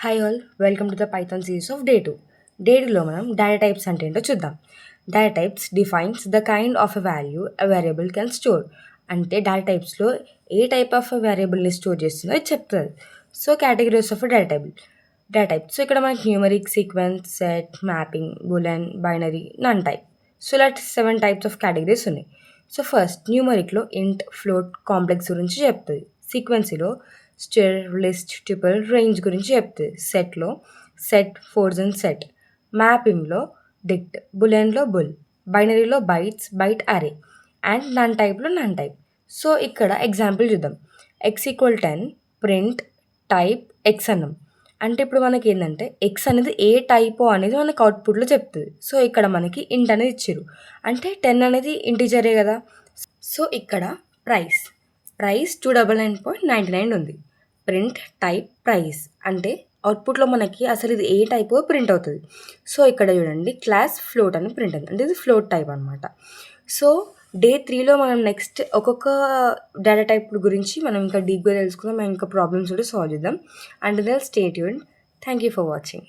Hi all welcome to the Python series of day 2. Day 2లో మనం data types అంటే ఏంటో చూద్దాం. Data types defines the kind of a value a variable can store. అంటే డేటా టైప్స్లో ఏ టైప్ ఆఫ్ వేరియబుల్ని స్టోర్ చేస్తుందో అది చెప్తుంది. So categories of data type. So ఇక్కడ మనకి numeric, sequence, set, mapping, boolean, binary, none type. So ఇలా 7 టైప్స్ ఆఫ్ కేటగిరీస్ ఉన్నాయి. సో ఫస్ట్ న్యూమరిక్లో ఇంట్, ఫ్లోట్, కాంప్లెక్స్ గురించి చెప్తుంది. సీక్వెన్సీలో స్టిర్, లిస్ట్, ట్యూపుల్, రేంజ్ గురించి చెప్తుంది. సెట్లో సెట్, ఫోర్స్ అండ్ సెట్. మ్యాపింగ్లో డిక్ట్, బులెన్లో బుల్, బైనరీలో bytes, byte array, and none టైప్లో నన్ టైప్. సో ఇక్కడ ఎగ్జాంపుల్ చూద్దాం. x=10 ప్రింట్ టైప్ ఎక్స్ అన్నాం. అంటే ఇప్పుడు మనకి ఏంటంటే ఎక్స్ అనేది ఏ టైపో అనేది మనకి అవుట్పుట్లో చెప్తుంది. సో ఇక్కడ మనకి ఇంట్ అనేది ఇచ్చారు, అంటే 10 అనేది ఇంటిజరే కదా. సో ఇక్కడ ప్రైస్ ప్రైస్ 299.99 ఉంది. ప్రింట్ టైప్ ప్రైస్ అంటే అవుట్పుట్లో మనకి అసలు ఇది ఏ టైపో ప్రింట్ అవుతుంది. సో ఇక్కడ చూడండి క్లాస్ ఫ్లోట్ అని ప్రింట్ అయింది, అంటే ఇది ఫ్లోట్ టైప్ అనమాట. సో డే 3లో మనం నెక్స్ట్ ఒక్కొక్క డేటా టైప్ గురించి మనం ఇంకా డీప్గా తెలుసుకుందాం, ఇంకా ప్రాబ్లమ్స్ కూడా సాల్వ్ చేద్దాం. And then stay tuned. Thank you for watching.